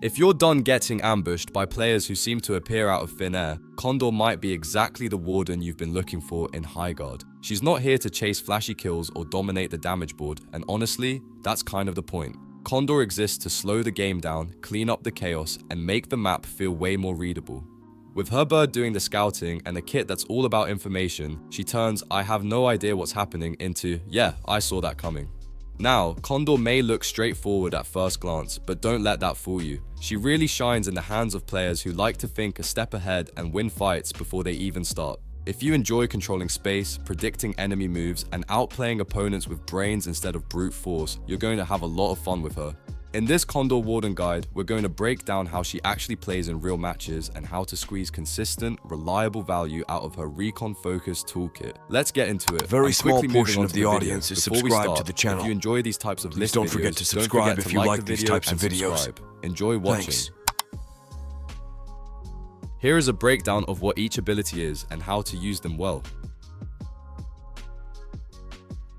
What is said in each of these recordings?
If you're done getting ambushed by players who seem to appear out of thin air, Condor might be exactly the warden you've been looking for in Highguard. She's not here to chase flashy kills or dominate the damage board, and honestly, that's kind of the point. Condor exists to slow the game down, clean up the chaos, and make the map feel way more readable. With her bird doing the scouting and a kit that's all about information, she turns "I have no idea what's happening" into "yeah, I saw that coming." Now, Condor may look straightforward at first glance, but don't let that fool you. She really shines in the hands of players who like to think a step ahead and win fights before they even start. If you enjoy controlling space, predicting enemy moves, and outplaying opponents with brains instead of brute force, you're going to have a lot of fun with her. In this Condor Warden guide, we're going to break down how she actually plays in real matches and how to squeeze consistent, reliable value out of her recon-focused toolkit. Let's get into it. A very small portion of the audience is subscribed to the channel. If you enjoy these types of list videos, don't forget to subscribe if you like these types of videos. Enjoy watching. Thanks. Here is a breakdown of what each ability is and how to use them well.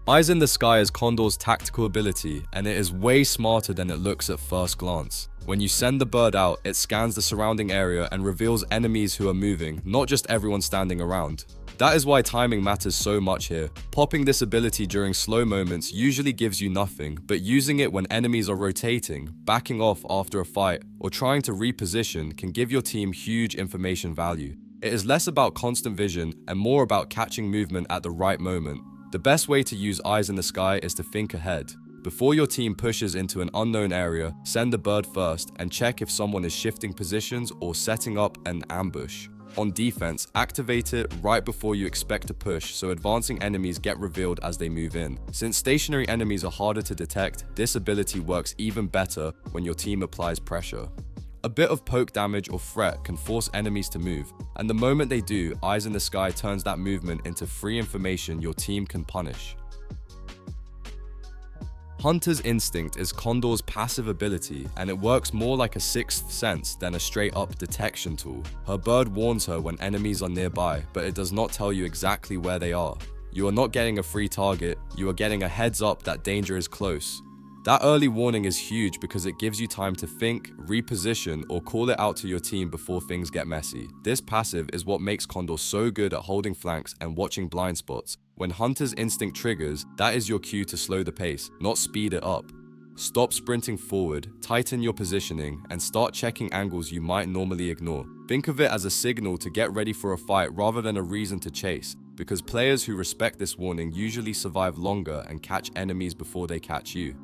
Eyes in the Sky is Condor's tactical ability, and it is way smarter than it looks at first glance. When you send the bird out, it scans the surrounding area and reveals enemies who are moving, not just everyone standing around. That is why timing matters so much here. Popping this ability during slow moments usually gives you nothing, but using it when enemies are rotating, backing off after a fight, or trying to reposition can give your team huge information value. It is less about constant vision and more about catching movement at the right moment. The best way to use Eyes in the Sky is to think ahead. Before your team pushes into an unknown area, send the bird first and check if someone is shifting positions or setting up an ambush. On defense, activate it right before you expect to push so advancing enemies get revealed as they move in. Since stationary enemies are harder to detect, this ability works even better when your team applies pressure. A bit of poke damage or threat can force enemies to move, and the moment they do, Eyes in the Sky turns that movement into free information your team can punish. Hunter's Instinct is Condor's passive ability, and it works more like a sixth sense than a straight-up detection tool. Her bird warns her when enemies are nearby, but it does not tell you exactly where they are. You are not getting a free target, you are getting a heads up that danger is close. That early warning is huge because it gives you time to think, reposition, or call it out to your team before things get messy. This passive is what makes Condor so good at holding flanks and watching blind spots. When Hunter's Instinct triggers, that is your cue to slow the pace, not speed it up. Stop sprinting forward, tighten your positioning, and start checking angles you might normally ignore. Think of it as a signal to get ready for a fight rather than a reason to chase, because players who respect this warning usually survive longer and catch enemies before they catch you.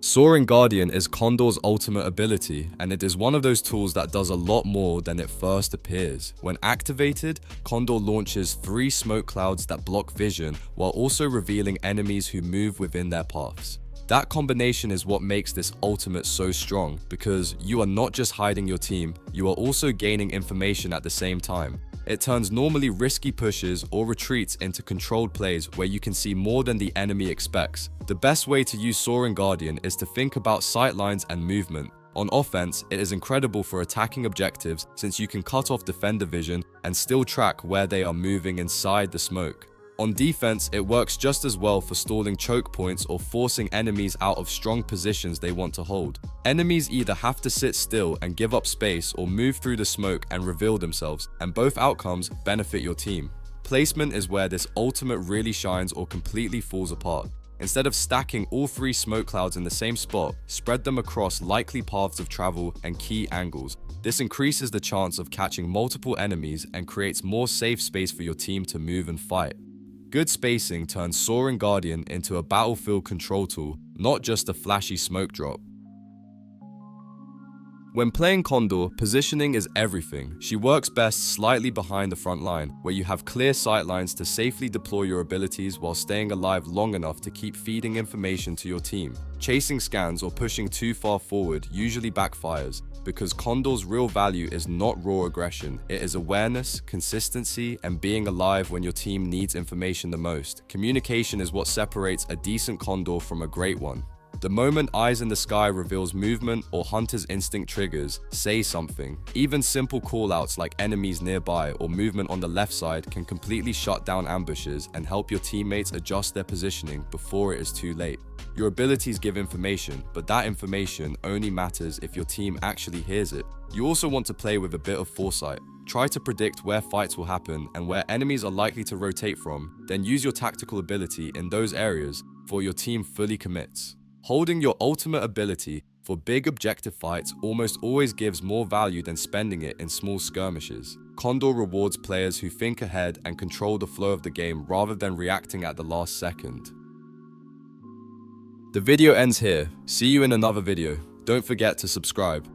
Soaring Guardian is Condor's ultimate ability, and it is one of those tools that does a lot more than it first appears. When activated, Condor launches 3 smoke clouds that block vision while also revealing enemies who move within their paths. That combination is what makes this ultimate so strong, because you are not just hiding your team, you are also gaining information at the same time. It turns normally risky pushes or retreats into controlled plays where you can see more than the enemy expects. The best way to use Soaring Guardian is to think about sightlines and movement. On offense, it is incredible for attacking objectives since you can cut off defender vision and still track where they are moving inside the smoke. On defense, it works just as well for stalling choke points or forcing enemies out of strong positions they want to hold. Enemies either have to sit still and give up space or move through the smoke and reveal themselves, and both outcomes benefit your team. Placement is where this ultimate really shines or completely falls apart. Instead of stacking all 3 smoke clouds in the same spot, spread them across likely paths of travel and key angles. This increases the chance of catching multiple enemies and creates more safe space for your team to move and fight. Good spacing turns Soaring Guardian into a battlefield control tool, not just a flashy smoke drop. When playing Condor, positioning is everything. She works best slightly behind the front line, where you have clear sightlines to safely deploy your abilities while staying alive long enough to keep feeding information to your team. Chasing scans or pushing too far forward usually backfires, because Condor's real value is not raw aggression. It is awareness, consistency, and being alive when your team needs information the most. Communication is what separates a decent Condor from a great one. The moment Eyes in the Sky reveals movement or Hunter's Instinct triggers, say something. Even simple callouts like enemies nearby or movement on the left side can completely shut down ambushes and help your teammates adjust their positioning before it is too late. Your abilities give information, but that information only matters if your team actually hears it. You also want to play with a bit of foresight. Try to predict where fights will happen and where enemies are likely to rotate from, then use your tactical ability in those areas before your team fully commits. Holding your ultimate ability for big objective fights almost always gives more value than spending it in small skirmishes. Condor rewards players who think ahead and control the flow of the game rather than reacting at the last second. The video ends here. See you in another video. Don't forget to subscribe.